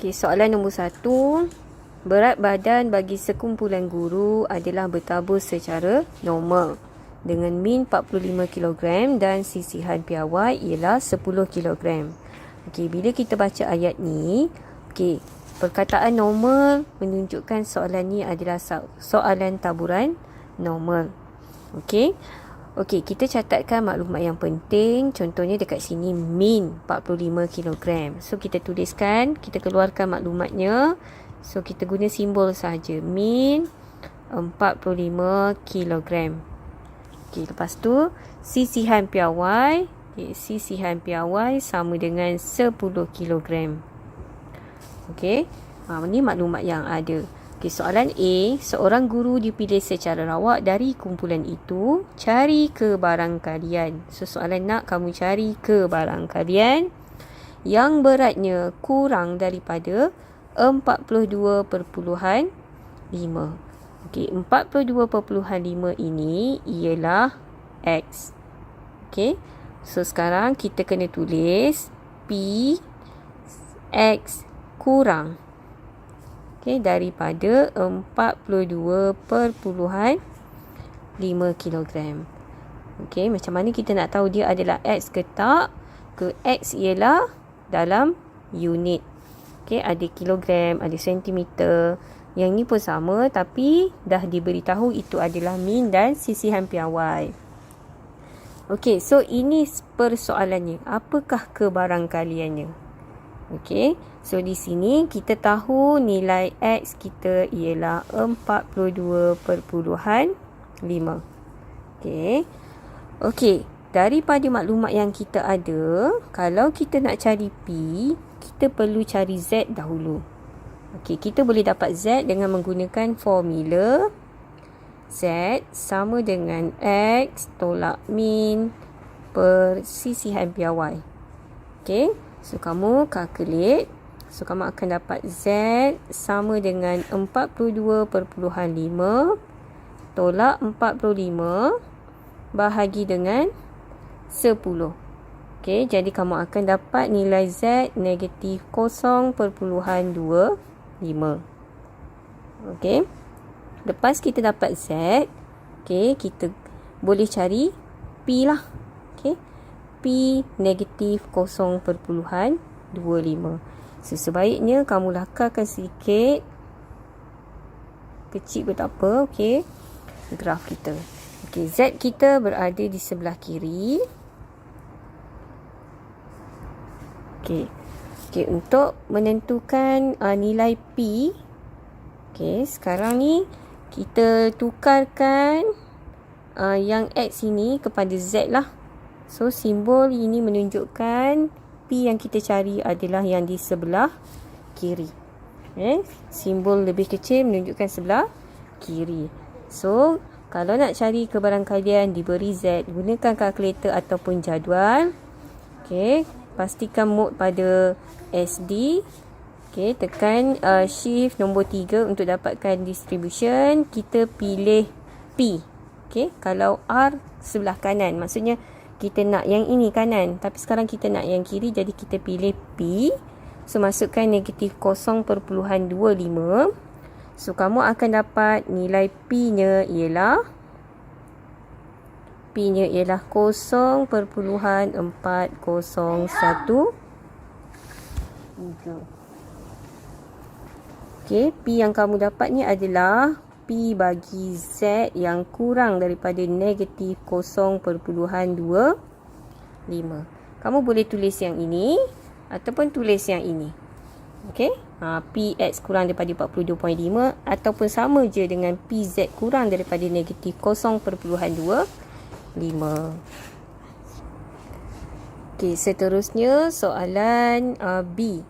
Okey, soalan nombor 1. Berat badan bagi sekumpulan guru adalah bertabur secara normal dengan min 45 kg dan sisihan piawai ialah 10 kg. Okey, bila kita baca ayat ni, okey, perkataan normal menunjukkan soalan ni adalah soalan taburan normal. Okey. Okey, kita catatkan maklumat yang penting. Contohnya dekat sini min 45 kg. So kita tuliskan, kita keluarkan maklumatnya. So kita guna simbol saja. Min 45 kg. Okey, lepas tu sisihan piawai. Okay, sisihan piawai sama dengan 10 kg. Okey. Ini maklumat yang ada. Okay, soalan A, seorang guru dipilih secara rawak dari kumpulan itu. Cari ke barang kalian. So, soalan nak kamu cari ke barang kalian yang beratnya kurang daripada 42.5. Okay, 42.5 ini ialah X. Okay, so sekarang kita kena tulis P X kurang. Okay, daripada 42.5 kg. Okay, macam mana kita nak tahu dia adalah X ke tak? Ke X ialah dalam unit. Okay, ada kilogram, ada sentimeter. Yang ni pun sama tapi dah diberitahu itu adalah min dan sisihan piawai. Okay, so ini persoalannya. Apakah kebarangkaliannya? Okey, so di sini kita tahu nilai X kita ialah 42.5. Okey. Okey, daripada maklumat yang kita ada, kalau kita nak cari P, kita perlu cari Z dahulu. Okey, kita boleh dapat Z dengan menggunakan formula Z sama dengan X tolak min per sisihan piawai. Okey. So, kamu calculate. So, kamu akan dapat Z sama dengan 42.5 tolak 45 bahagi dengan 10. Okey, jadi kamu akan dapat nilai Z negatif 0.25. Okey. Lepas kita dapat Z, okey, kita boleh cari P lah. Okey. P negatif 0.25. So, sebaiknya kamu lakarkan sedikit. Kecil pun tak apa. Okey. Graf kita. Okey, Z kita berada di sebelah kiri. Okey. Okey, untuk menentukan nilai P. Okey, sekarang ni kita tukarkan yang X ini kepada Z lah. So, simbol ini menunjukkan P yang kita cari adalah yang di sebelah kiri. Simbol lebih kecil menunjukkan sebelah kiri. So, kalau nak cari kebarangkalian diberi Z, gunakan kalkulator ataupun jadual. Okey, pastikan mode pada SD. Okey, tekan shift nombor 3 untuk dapatkan distribution. Kita pilih P. Okey, kalau R sebelah kanan, maksudnya kita nak yang ini kanan, tapi sekarang kita nak yang kiri, jadi kita pilih P. So, masukkan negatif 0.25. So, kamu akan dapat nilai P-nya ialah 0.401. Okey, P yang kamu dapat ni adalah P bagi Z yang kurang daripada negatif 0.25. Kamu boleh tulis yang ini ataupun tulis yang ini. Okey, P X kurang daripada 42.5 ataupun sama je dengan P Z kurang daripada negatif 0.25. Okey, seterusnya soalan B.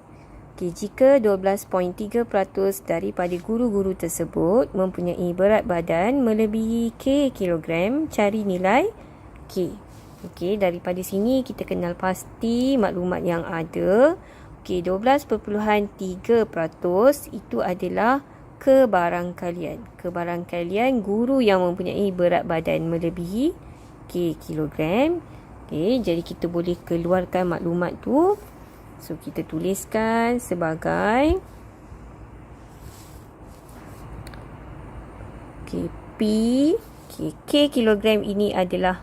Jika 12.3% daripada guru-guru tersebut mempunyai berat badan melebihi K kilogram, cari nilai K. Okey, daripada sini kita kenal pasti maklumat yang ada. Okey, 12.3% itu adalah kebarangkalian. Kebarangkalian guru yang mempunyai berat badan melebihi K kilogram. Okey, jadi kita boleh keluarkan maklumat tu. So, kita tuliskan sebagai P. K kilogram ini adalah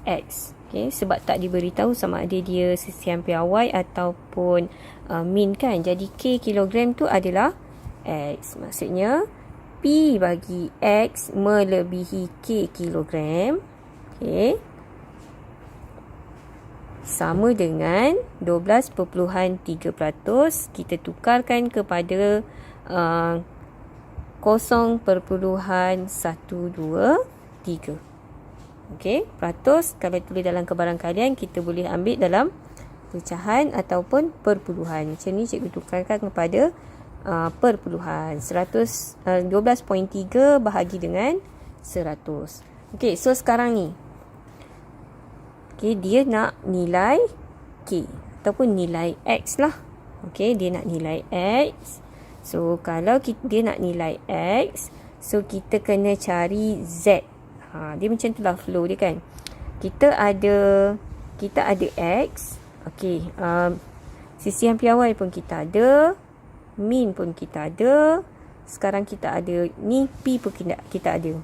X. Sebab tak diberitahu sama ada dia sisihan piawai ataupun min kan. Jadi K kilogram tu adalah X. Maksudnya P bagi X melebihi K kilogram. Sama dengan 12.3%. Kita tukarkan kepada 0.123. Peratus kalau tulis dalam cabaran kalian, kita boleh ambil dalam pecahan ataupun perpuluhan. Macam ni cikgu tukarkan kepada perpuluhan. 12.3 bahagi dengan 100. So sekarang ni dia nak nilai K ataupun nilai X lah. Dia nak nilai X. So kalau dia nak nilai X, so kita kena cari Z. Dia macam tu lah flow dia kan. Kita ada X. Sisihan piawai pun kita ada. Min pun kita ada. Sekarang kita ada ni P pun kita ada.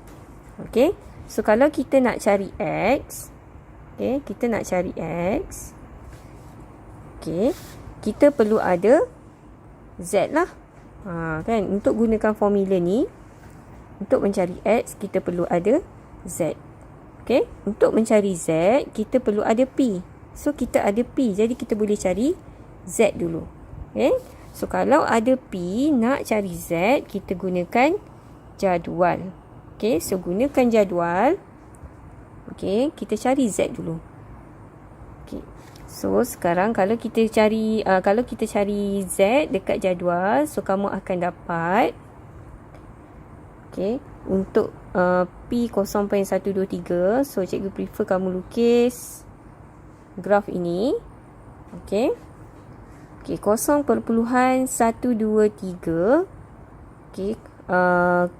So kalau kita nak cari X, kita nak cari X. Kita perlu ada Z lah. Kan, untuk gunakan formula ni, untuk mencari X kita perlu ada Z. Untuk mencari Z kita perlu ada P. So kita ada P, jadi kita boleh cari Z dulu. So kalau ada P, nak cari Z, kita gunakan jadual. So gunakan jadual. Kita cari Z dulu. So sekarang kalau kita cari Z dekat jadual, so kamu akan dapat untuk P 0.123. So cikgu prefer kamu lukis graf ini. 0.123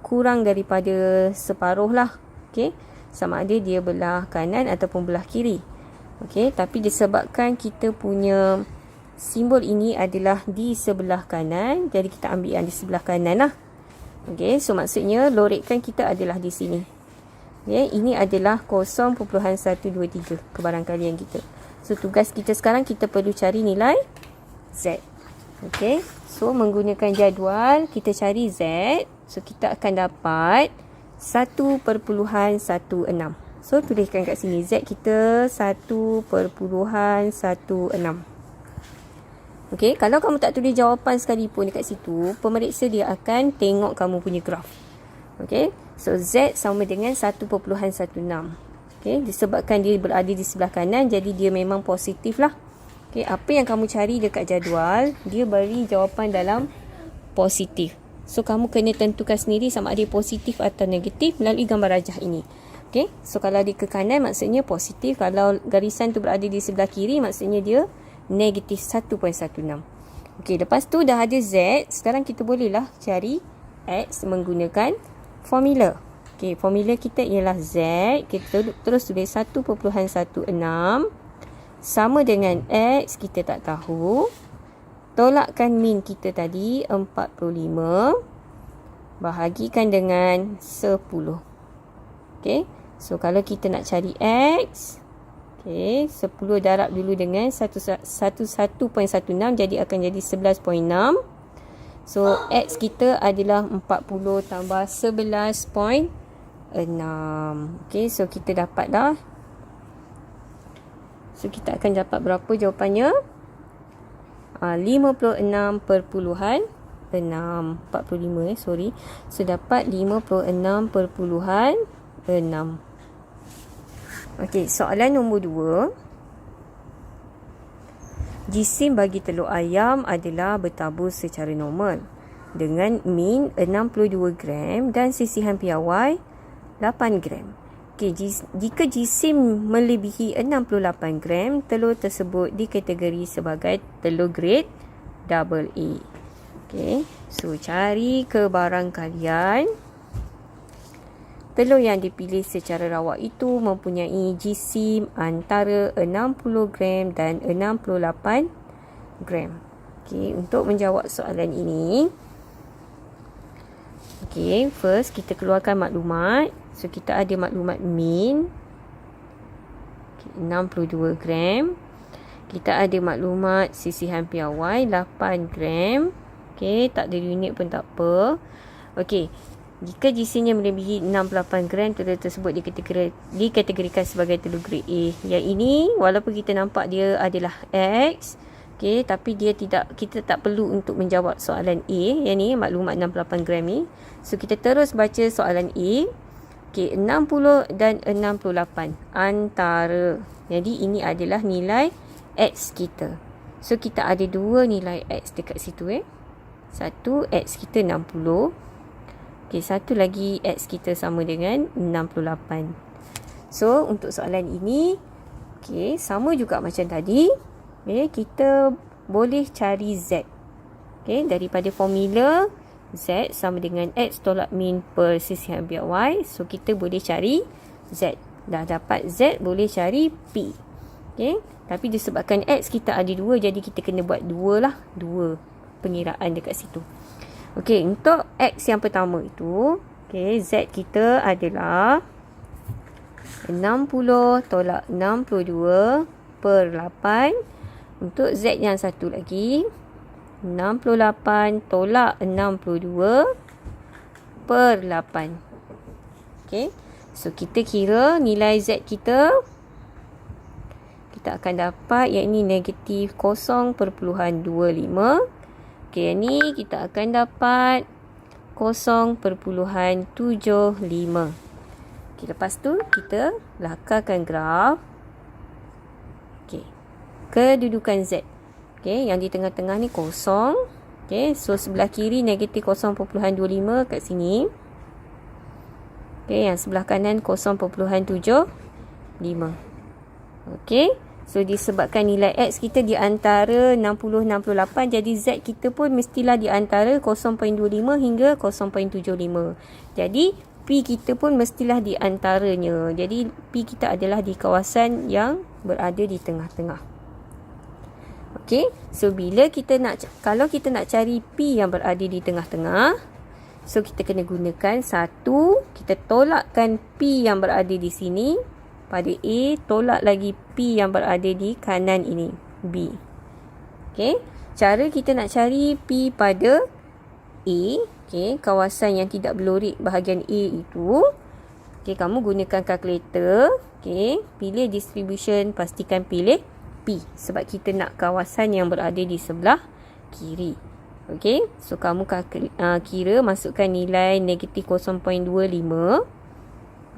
kurang daripada separuh lah. Sama ada dia belah kanan ataupun belah kiri. Tapi disebabkan kita punya simbol ini adalah di sebelah kanan, jadi kita ambil yang di sebelah kanan lah. So maksudnya lorekkan kita adalah di sini. Ini adalah 0.123 kebaran kalian kita. So tugas kita sekarang, kita perlu cari nilai Z. So menggunakan jadual kita cari Z. So kita akan dapat 1.16. So tuliskan kat sini Z kita 1.16. Kalau kamu tak tulis jawapan sekalipun dekat situ, pemeriksa dia akan tengok kamu punya graf. So Z sama dengan 1.16. Disebabkan dia berada di sebelah kanan, jadi dia memang positif lah. Apa yang kamu cari dekat jadual, dia beri jawapan dalam positif. So kamu kena tentukan sendiri sama ada positif atau negatif melalui gambar rajah ini. So kalau dia ke kanan maksudnya positif. Kalau garisan tu berada di sebelah kiri, maksudnya dia negatif 1.16. Lepas tu dah ada Z. Sekarang kita bolehlah cari X menggunakan formula. Formula kita ialah Z. Kita terus tulis 1.16 sama dengan X, kita tak tahu. Tolakkan min kita tadi 45, bahagikan dengan 10. So kalau kita nak cari X, 10 darab dulu dengan 1.16, jadi akan jadi 11.6. So X kita adalah 40 tambah 11.6. So kita dapat dah. So kita akan dapat berapa jawapannya? 56.6. 45 sorry. So dapat 56.6. Soalan nombor 2. Jisim bagi telur ayam adalah bertabur secara normal dengan min 62 gram dan sisihan piawai 8 gram. Jika jisim melebihi 68 gram, telur tersebut dikategori sebagai telur grade AA. So cari kebarang kalian. Telur yang dipilih secara rawak itu mempunyai jisim antara 60 gram dan 68 gram. Okey, untuk menjawab soalan ini, okey, first kita keluarkan maklumat. So, kita ada maklumat min 62 gram. Kita ada maklumat sisihan piawai 8 gram. Okey, tak ada unit pun tak apa. Okey, jika GC-nya melebihi 68 gram, telur tersebut dikategorikan sebagai telur grade A. Yang ini, walaupun kita nampak dia adalah X, okey, tapi kita tak perlu untuk menjawab soalan A. Yang ni, maklumat 68 gram ni. So, kita terus baca soalan A. Okey, 60 dan 68 antara. Jadi, ini adalah nilai X kita. So, kita ada dua nilai X dekat situ. Satu, X kita 60. Okey, satu lagi X kita sama dengan 68. So, untuk soalan ini, okey, sama juga macam tadi. Okey, kita boleh cari Z. Okey, daripada formula Z sama dengan X tolak min per sisihan biak Y. So, kita boleh cari Z. Dah dapat Z, boleh cari P. Okey, tapi disebabkan X kita ada dua, jadi kita kena buat dua pengiraan dekat situ. Okey, untuk X yang pertama itu, okey, Z kita adalah 60 tolak 62 per 8. Untuk Z yang satu lagi, 68 tolak 62 per 8. Okey, so kita kira nilai Z kita. Kita akan dapat yang ini negatif 0.25. Okey, yang ni kita akan dapat 0.75. Okey, lepas tu kita lakarkan graf. Okey, kedudukan Z. Okey, yang di tengah-tengah ni kosong. Okey, so sebelah kiri negatif 0.25 kat sini. Okey, yang sebelah kanan 0.75. Okey, so disebabkan nilai X kita di antara 60-68, jadi Z kita pun mestilah di antara 0.25 hingga 0.75. Jadi P kita pun mestilah di antaranya. Jadi P kita adalah di kawasan yang berada di tengah-tengah. Okey, so kalau kita nak cari P yang berada di tengah-tengah, so kita kena gunakan satu, kita tolakkan P yang berada di sini pada A, tolak lagi P yang berada di kanan ini, B. Okey, cara kita nak cari P pada A, okey, kawasan yang tidak berlorik bahagian A itu, okey, kamu gunakan kalkulator, okey, pilih distribution, pastikan pilih P sebab kita nak kawasan yang berada di sebelah kiri. Okey, so kamu kira, masukkan nilai negatif 0.25.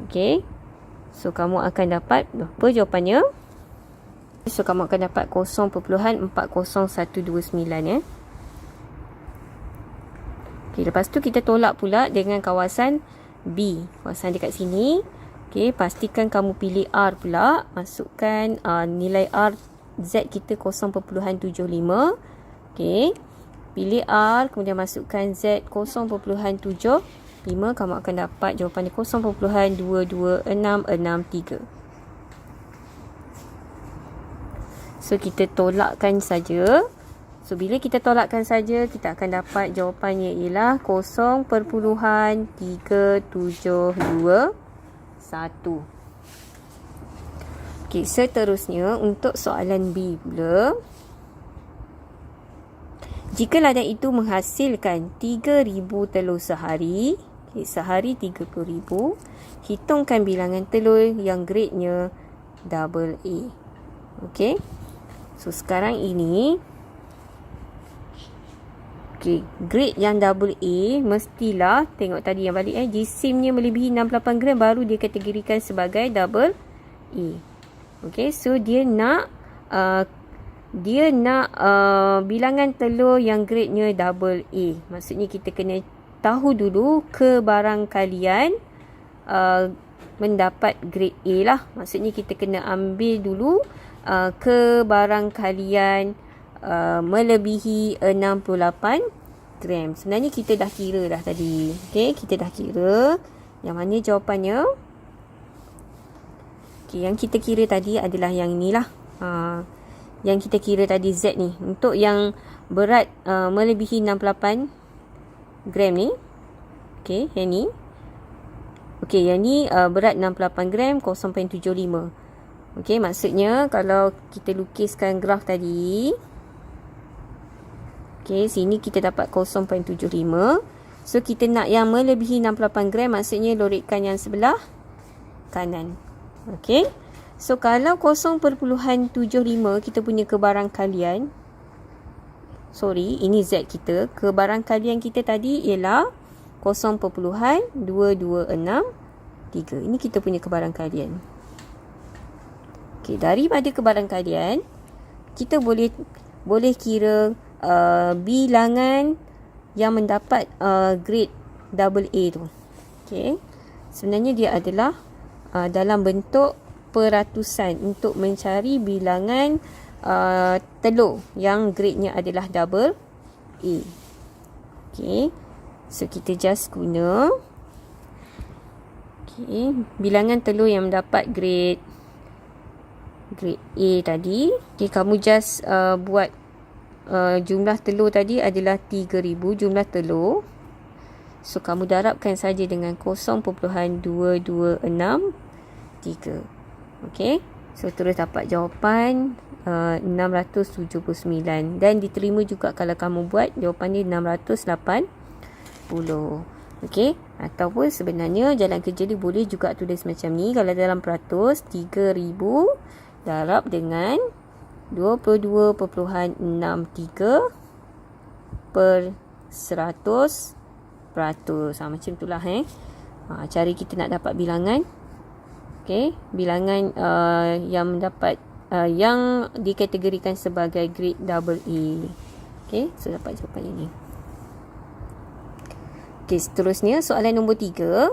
Okey, so kamu akan dapat berapa jawapannya? So kamu akan dapat 0.40129 Okey, lepas tu kita tolak pula dengan kawasan B, kawasan dekat sini. Okey, pastikan kamu pilih R pula, masukkan nilai R Z kita 0.75. Okey, pilih R, kemudian masukkan Z 0.75, kamu akan dapat jawapan 0.22663. So, kita tolakkan saja. So, bila kita tolakkan saja, kita akan dapat jawapannya ialah 0.3721. Okey, seterusnya untuk soalan B pula. Jika ladang itu menghasilkan 3,000 telur sehari, sehari 30,000, hitungkan bilangan telur yang gradenya double A. Okey, so sekarang ini, okey, grade yang double A mestilah, tengok tadi yang balik, GSIM-nya melebihi 68 gram baru dia kategorikan sebagai double A. Okey, so dia nak bilangan telur yang grade-nya double A. Maksudnya kita kena tahu dulu kebarangkalian mendapat grade A lah. Maksudnya kita kena ambil dulu kebarangkalian melebihi 68 gram. Sebenarnya kita dah kira dah tadi. Okey, kita dah kira. Yang mana jawapannya? Okey, yang kita kira tadi adalah yang inilah. yang kita kira tadi Z ni. Untuk yang berat melebihi 68 gram ni. Okey, yang ni. Okey, yang ni berat 68 gram 0.75. Okey, maksudnya kalau kita lukiskan graf tadi. Okey, sini kita dapat 0.75. So, kita nak yang melebihi 68 gram, maksudnya lorikkan yang sebelah kanan. Okey. So, kalau 0.75 kita punya kebarangkalian. Sorry, ini Z kita. Kebarangkalian kita tadi ialah 0.2263. Ini kita punya kebarangkalian. Okey, daripada kebarangkalian, kita boleh kira bilangan yang mendapat grade AA tu. Okey. Sebenarnya dia adalah dalam bentuk peratusan untuk mencari bilangan telur yang grade-nya adalah AA. Okey. So kita just guna bilangan telur yang mendapat grade A tadi. Okey, kamu just buat jumlah telur tadi adalah 3,000 jumlah telur. So, kamu darabkan saja dengan 0.2263. Okey. So, terus dapat jawapan 679. Dan diterima juga kalau kamu buat jawapan dia 680. Okey. Ataupun sebenarnya jalan kerja dia boleh juga tulis macam ni. Kalau dalam peratus, 3,000 darab dengan 22.63 per 100%. Macam itulah cara kita nak dapat bilangan. Okey, bilangan yang mendapat yang dikategorikan sebagai grade AA. Okey, so dapat jawapan ini. Okey, seterusnya soalan nombor 3.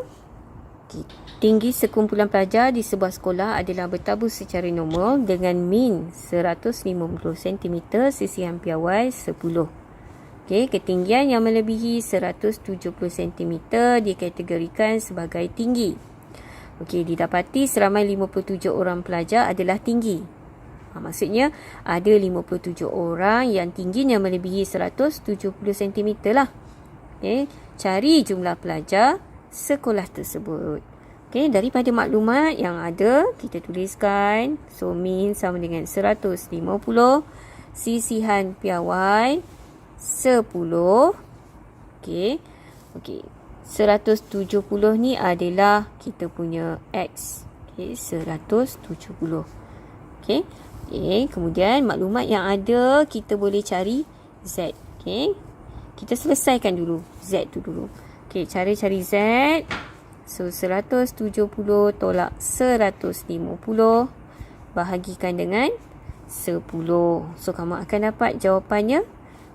Okey, tinggi sekumpulan pelajar di sebuah sekolah adalah bertabur secara normal dengan min 150 cm, sisihan piawai 10. Okey, ketinggian yang melebihi 170 cm dikategorikan sebagai tinggi. Okey, didapati seramai 57 orang pelajar adalah tinggi. Maksudnya ada 57 orang yang tingginya melebihi 170 cm lah. Okey, cari jumlah pelajar sekolah tersebut. Okey, daripada maklumat yang ada, kita tuliskan. So, min sama dengan 150. Sisihan piawai 10. Okey. Okey. 170 ni adalah kita punya X. Okey, 170. Okey. Okey, kemudian maklumat yang ada, kita boleh cari Z. Okey. Kita selesaikan dulu Z tu dulu. Okey, cara cari Z. So, 170 tolak 150 bahagikan dengan 10. So, kamu akan dapat jawapannya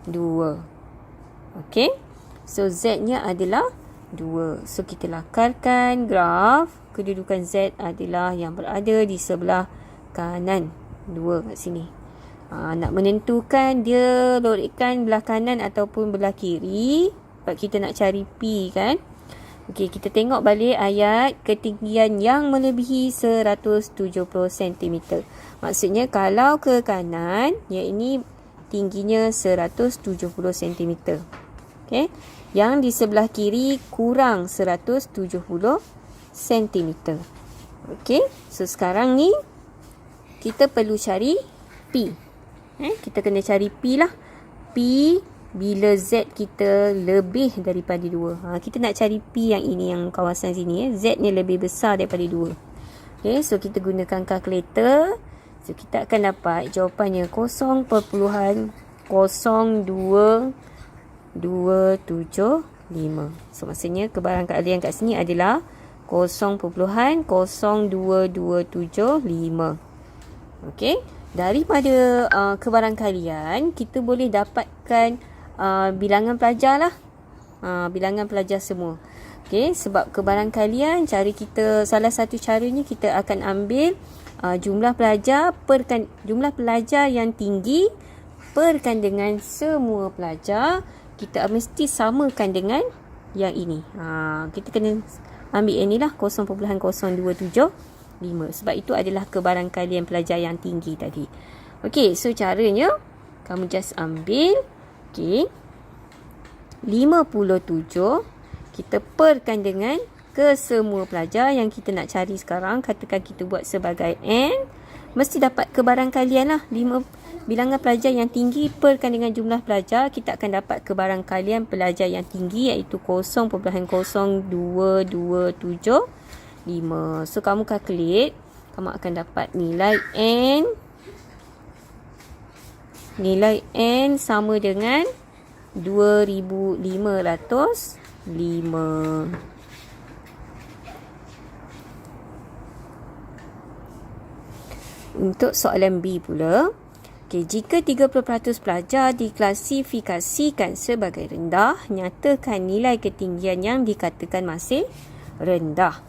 2. Okey. So, Z-nya adalah 2. So, kita lakarkan graf. Kedudukan Z adalah yang berada di sebelah kanan. 2 kat sini. Nak menentukan dia lorikkan belah kanan ataupun belah kiri. Sebab kita nak cari P kan. Okey, kita tengok balik ayat ketinggian yang melebihi 170 cm. Maksudnya kalau ke kanan, iaitu tingginya 170 cm. Okey. Yang di sebelah kiri kurang 170 cm. Okey. So sekarang ni kita perlu cari P. Kita kena cari P lah. P bila Z kita lebih daripada 2. Kita nak cari P yang ini, yang kawasan sini. Z ni lebih besar daripada 2. Okay, so kita gunakan kalkulator. So, kita akan dapat jawapannya 0.02275. So, maksudnya kebarangkalian kat sini adalah 0.02275. Okay, daripada kebarangkalian, kita boleh dapatkan bilangan pelajar lah. Bilangan pelajar semua. Okey, sebab kebarangkalian salah satu caranya kita akan ambil jumlah pelajar jumlah pelajar yang tinggi perkan dengan semua pelajar. Kita mesti samakan dengan yang ini. Kita kena ambil yang ni lah, 0.0275. Sebab itu adalah kebarangkalian pelajar yang tinggi tadi. Okey, so caranya kamu just ambil, okey, 57 kita perkan dengan kesemua pelajar yang kita nak cari sekarang. Katakan kita buat sebagai N, mesti dapat kebarangkalian lah. 5 bilangan pelajar yang tinggi perkan dengan jumlah pelajar, kita akan dapat kebarangkalian pelajar yang tinggi, iaitu 0.02275. So kamu calculate, kamu akan dapat nilai N sama dengan 2505. Untuk soalan B pula, jika 30% pelajar diklasifikasikan sebagai rendah, nyatakan nilai ketinggian yang dikatakan masih rendah.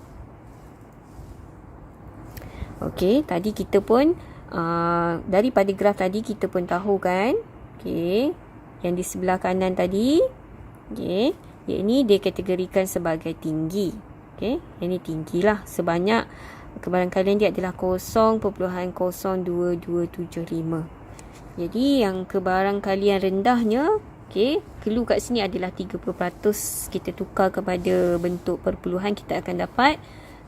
Okey, tadi kita pun daripada graf tadi kita pun tahu kan, okey, yang di sebelah kanan tadi, okey, yang ini dikategorikan sebagai tinggi. Okey, yang ini tinggilah, sebanyak kebarangkalian dia adalah 0.02275. Jadi yang kebarangkalian rendahnya, okey, clue kat sini adalah 30%. Kita tukar kepada bentuk perpuluhan, kita akan dapat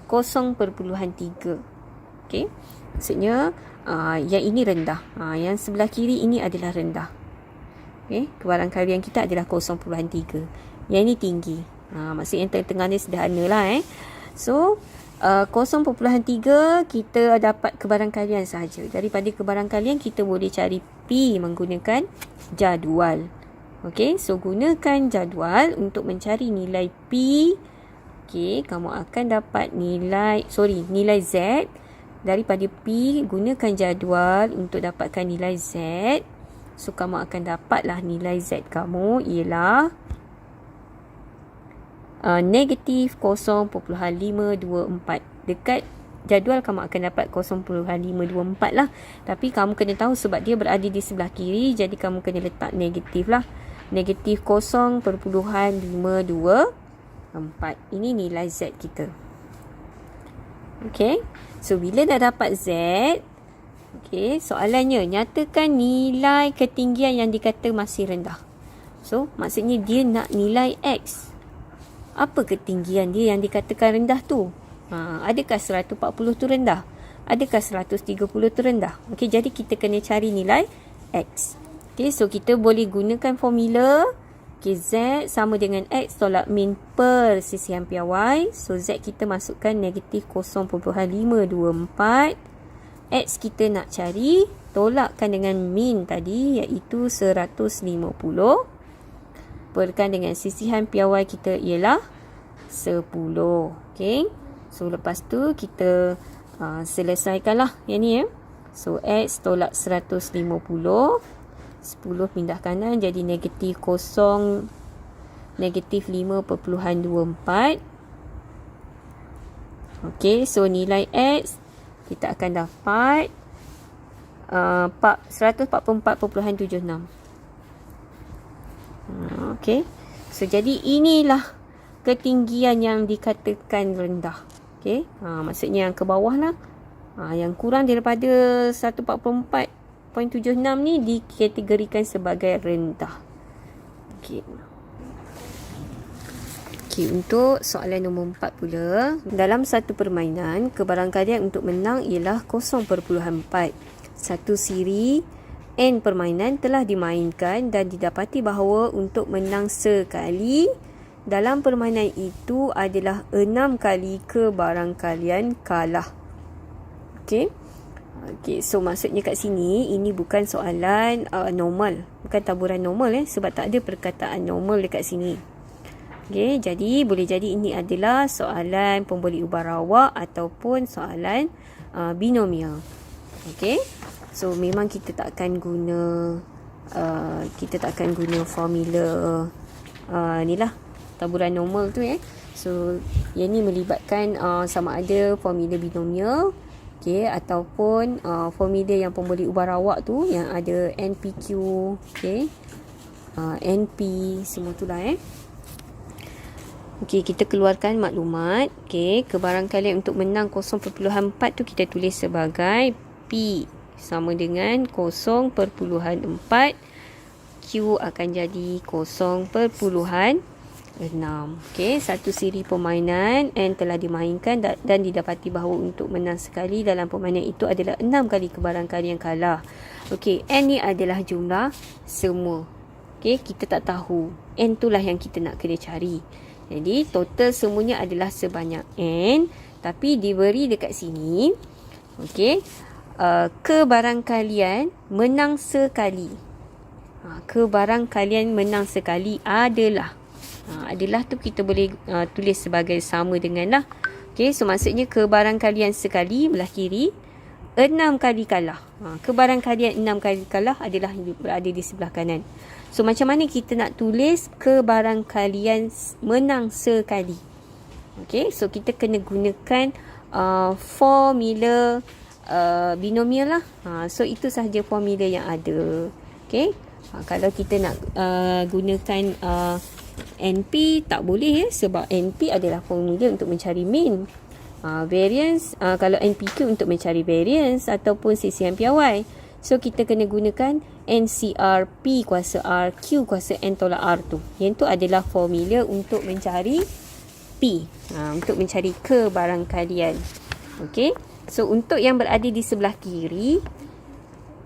0.3. Okey, maksudnya yang ini rendah, yang sebelah kiri ini adalah rendah. Okey, kebarangkalian kita adalah 0.3. Yang ini tinggi. Maksudnya yang tengah-tengah ni sederhana lah. So 0.3 kita dapat kebarangkalian sahaja. Daripada kebarangkalian kita boleh cari P menggunakan jadual. Okey, so gunakan jadual untuk mencari nilai P. Okey, kamu akan dapat nilai Z. Daripada P, gunakan jadual untuk dapatkan nilai Z. So kamu akan dapatlah nilai Z kamu ialah negatif 0.524. Dekat jadual kamu akan dapat 0.524 lah. Tapi kamu kena tahu sebab dia berada di sebelah kiri, jadi kamu kena letak negatif lah. Negatif 0.524. Ini nilai Z kita. Okey, so bila dah dapat Z, okey, soalannya nyatakan nilai ketinggian yang dikata masih rendah. So maksudnya dia nak nilai X. Apa ketinggian dia yang dikatakan rendah tu? Adakah 140 tu rendah? Adakah 130 tu rendah? Okey, jadi kita kena cari nilai X. Okey, so kita boleh gunakan formula. Okey, Z sama dengan X tolak min per sisihan piawai. So Z kita masukkan negatif 0.524. X kita nak cari, tolakkan dengan min tadi, iaitu 150. Perkan dengan sisihan piawai kita ialah 10. Okey, so lepas tu kita selesaikanlah yang ni. So X tolak 150, 10 pindah kanan jadi negatif 5.24. Okey, so nilai X kita akan dapat 144.76. Okey, so jadi inilah ketinggian yang dikatakan rendah. Okey, maksudnya yang ke bawah lah, yang kurang daripada 144.76 ni dikategorikan sebagai rendah. Okey. Okey, untuk soalan nombor 4 pula, dalam satu permainan, kebarangkalian untuk menang ialah 0.4. Satu siri N permainan telah dimainkan dan didapati bahawa untuk menang sekali, dalam permainan itu adalah 6 kali kebarangkalian kalah. Okey. Okey, so maksudnya kat sini ini bukan soalan normal, bukan taburan normal sebab tak ada perkataan normal dekat sini. Okey, jadi boleh jadi ini adalah soalan pemboli ubah rawak ataupun soalan binomial. Okey. So memang kita takkan guna formula ni lah, taburan normal tu So yang ni melibatkan sama ada formula binomial, okey, ataupun formula yang pemboli ubah rawak tu yang ada NPQ, okey, NP, semua tu lah Okey, kita keluarkan maklumat. Okey, kebarangkalian untuk menang 0.4 tu kita tulis sebagai P. sama dengan 0.4. Q akan jadi 0.6. Okey, satu siri permainan N telah dimainkan dan didapati bahawa untuk menang sekali dalam permainan itu adalah 6 kali kebarangkalian kalah. Okey, N ni adalah jumlah semua. Okey, kita tak tahu. N itulah yang kita nak kena cari. Jadi, total semuanya adalah sebanyak N. Tapi diberi dekat sini. Okey, kebarangkalian menang sekali. Kebarangkalian menang sekali adalah tu kita boleh tulis sebagai sama dengan lah. Okey, so maksudnya kebarangkalian sekali belah kiri, 6 kali kalah. Kebarangkalian 6 kali kalah adalah berada di sebelah kanan. So macam mana kita nak tulis kebarangkalian menang sekali? Okey, so kita kena gunakan formula binomial lah. So itu sahaja formula yang ada. Okey, kalau kita nak gunakan NP tak boleh sebab NP adalah formula untuk mencari mean. Variance kalau NPQ untuk mencari variance ataupun sisihan piawai. So kita kena gunakan NCR P kuasa R Q kuasa N tolak R tu. Yang tu adalah formula untuk mencari P, untuk mencari kebarangkalian. Okey, so untuk yang berada di sebelah kiri,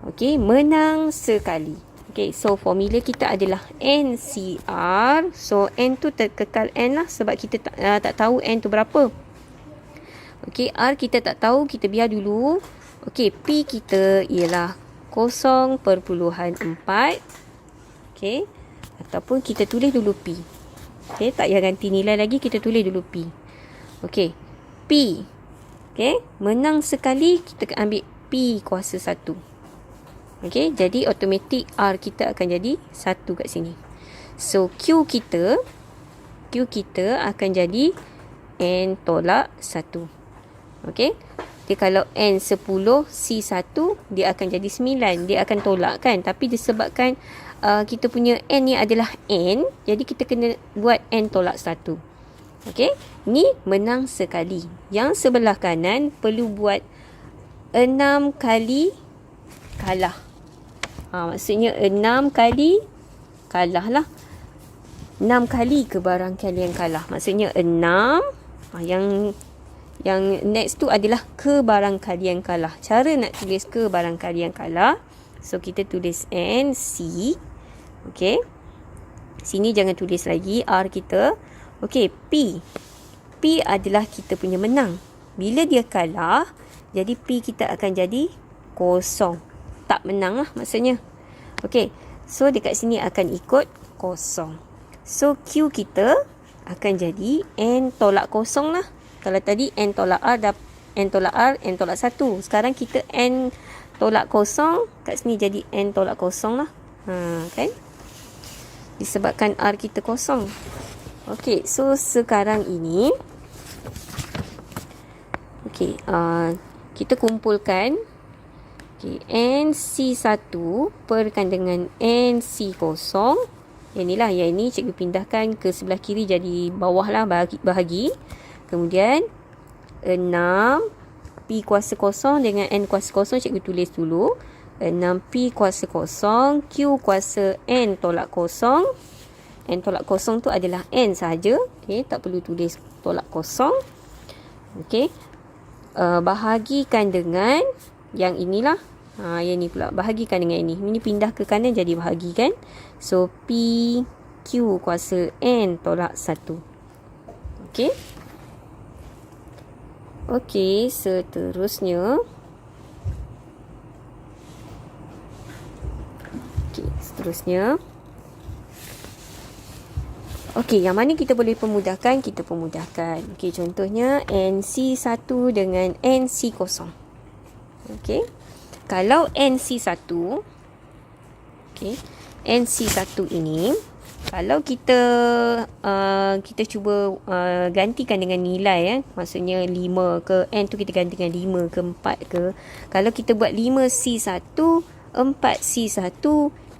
okey, menang sekali. Okay, so formula kita adalah NCR. So, N tu terkekal N lah sebab kita tak tahu N tu berapa. Okay, R kita tak tahu, kita biar dulu. Okay, P kita ialah 0.4. Okay, ataupun kita tulis dulu P. Okay, tak payah ganti nilai lagi, kita tulis dulu P. Okay, P. Okay, menang sekali, kita ambil P kuasa 1. Okey, jadi automatik R kita akan jadi 1 kat sini. So, Q kita akan jadi N tolak 1. Okey. Jadi, kalau N 10, C 1, dia akan jadi 9. Dia akan tolak kan. Tapi disebabkan kita punya N ni adalah N, jadi kita kena buat N tolak 1. Okey. Ni menang sekali. Yang sebelah kanan perlu buat 6 kali kalah. Maksudnya 6 kali kalah lah. 6 kali kebarangkalian kalah. Maksudnya 6. Yang next tu adalah kebarangkalian kalah. Cara nak tulis kebarangkalian kalah. So, kita tulis N, C. Okay. Sini jangan tulis lagi R kita. Okay, P. P adalah kita punya menang. Bila dia kalah, jadi P kita akan jadi 0. Tak menang lah maksudnya. Okey, so dekat sini akan ikut 0. So Q kita akan jadi N tolak 0 lah. Kalau tadi N tolak R, N tolak R, N tolak 1. Sekarang kita N tolak 0, kat sini jadi N tolak 0 lah. Kan? Disebabkan R kita 0. Okey, so sekarang ini okey, kita kumpulkan NC1 perkan dengan NC0. Yang inilah, yang ini cikgu pindahkan ke sebelah kiri jadi bawah lah bahagi. Kemudian 6 P kuasa 0 dengan N kuasa 0 cikgu tulis dulu. 6P kuasa 0, Q kuasa N tolak 0. N tolak 0 tu adalah N sahaja. Okay, tak perlu tulis tolak 0. Okay, bahagikan dengan yang inilah. Yang ni pula bahagikan dengan ini. Ini pindah ke kanan jadi bahagikan. So P Q kuasa N tolak 1. Okey. Okey, seterusnya. Okey, seterusnya. Okey, yang mana kita boleh pemudahkan, kita pemudahkan. Okey, contohnya NC1 dengan NC0. Okey. Kalau NC1, okay, NC1 ini, kalau kita cuba gantikan dengan nilai, maksudnya 5 ke, N tu kita ganti dengan 5 ke 4 ke. Kalau kita buat 5C1, 4C1,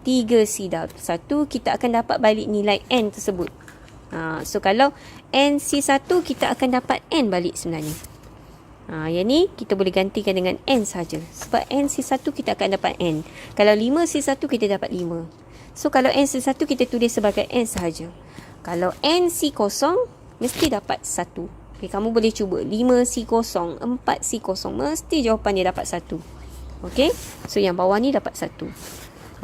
3C1, kita akan dapat balik nilai N tersebut. So, kalau NC1, kita akan dapat N balik sebenarnya. Yang ni kita boleh gantikan dengan N saja. Sebab N C1 kita akan dapat N. Kalau 5 C1 kita dapat 5. So kalau N C1 kita tulis sebagai N sahaja. Kalau N C0 mesti dapat 1. Okay, kamu boleh cuba 5 C0, 4 C0. Mesti jawapan dia dapat 1. Okay, so yang bawah ni dapat 1.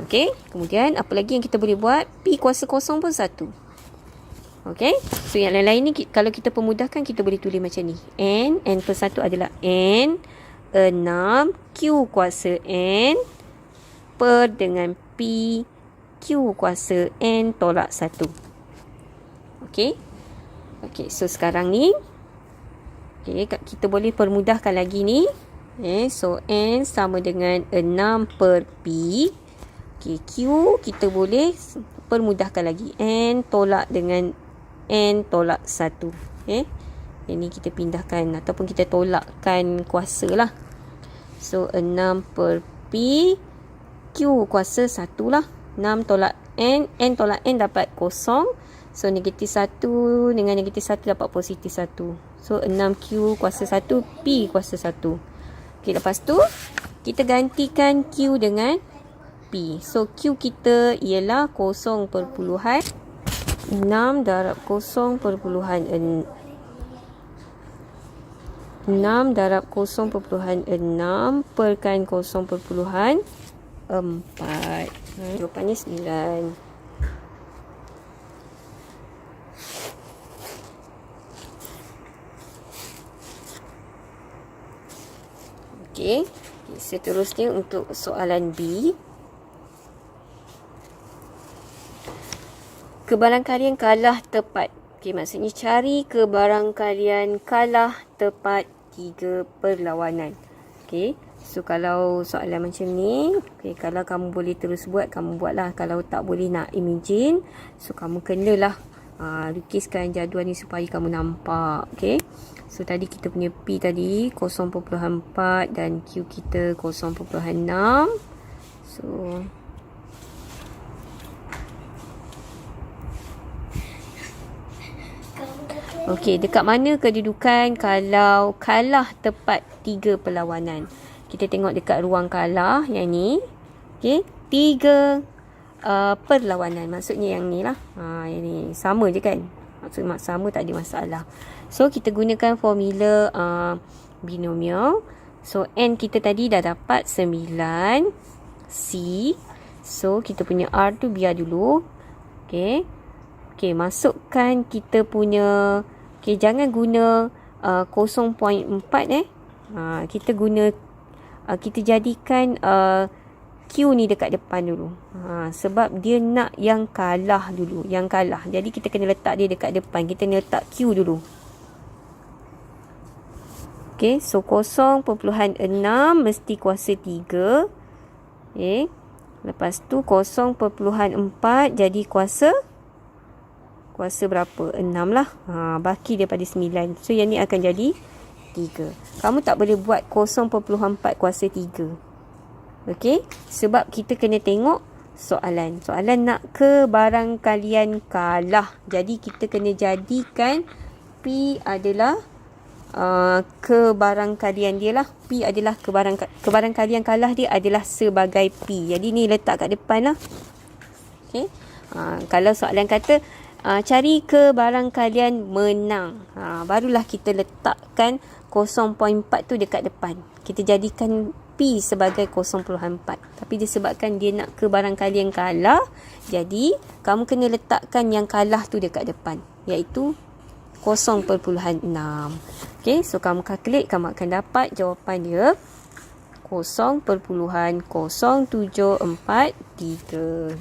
Okay, kemudian apa lagi yang kita boleh buat? P kuasa kosong pun 1. Okay, so yang lain-lain ni kalau kita pemudahkan kita boleh tulis macam ni. N per 1 adalah N 6 Q kuasa N per dengan P Q kuasa N tolak 1. Okay, so sekarang ni kita boleh permudahkan lagi ni. So N sama dengan 6 per P. Q kita boleh permudahkan lagi. N tolak dengan N tolak 1. Ini kita pindahkan ataupun kita tolakkan kuasa lah. So 6 per P Q kuasa 1 lah. 6 tolak N, N tolak N dapat kosong. So negatif 1 dengan negatif 1 dapat positif 1. So 6Q kuasa 1 P kuasa 1. Okay, lepas tu kita gantikan Q dengan P. So Q kita ialah 0.6 darab 0.6 darab 0.6 perkan 0.4. Jawapannya 9. Okey, seterusnya untuk soalan B. Kebarangkalian kalah tepat. Okey, maksudnya cari kebarangkalian kalah tepat 3 perlawanan. Okey, so kalau soalan macam ni, okey, kalau kamu boleh terus buat, kamu buatlah. Kalau tak boleh nak imagine, so kamu kenalah lukiskan jadual ni supaya kamu nampak. Okey, so tadi kita punya P tadi 0.4 dan Q kita 0.6. So okey, dekat mana kedudukan kalau kalah tepat 3 perlawanan? Kita tengok dekat ruang kalah yang ni. Okey, 3 perlawanan. Maksudnya yang ni lah. Yang ni sama je kan? Maksudnya sama, tak ada masalah. So kita gunakan formula binomial. So N kita tadi dah dapat 9 C. So kita punya R tu biar dulu. Okey. Okey, masukkan kita punya. Okey, jangan guna 0.4 kita guna kita jadikan Q ni dekat depan dulu. Sebab dia nak yang kalah dulu, yang kalah. Jadi kita kena letak dia dekat depan. Kita kena letak Q dulu. Okey, so 0.6 mesti kuasa 3. Okey. Lepas tu 0.4 jadi kuasa berapa? 6 lah. Baki daripada 9. So yang ni akan jadi 3. Kamu tak boleh buat 0.4 kuasa 3. Okey? Sebab kita kena tengok soalan. Soalan nak kebarangkalian kalah. Jadi kita kena jadikan P adalah kebarangkalian dia lah. P adalah kebarangkalian kalah dia adalah sebagai P. Jadi ni letak kat depan lah. Okey? Kalau soalan kata cari kebarangkalian menang, barulah kita letakkan 0.4 tu dekat depan. Kita jadikan P sebagai 0.4. Tapi disebabkan dia nak kebarangkalian kalah, jadi kamu kena letakkan yang kalah tu dekat depan, iaitu 0.6. Okay, so kamu calculate, kamu akan dapat jawapan dia 0.0743.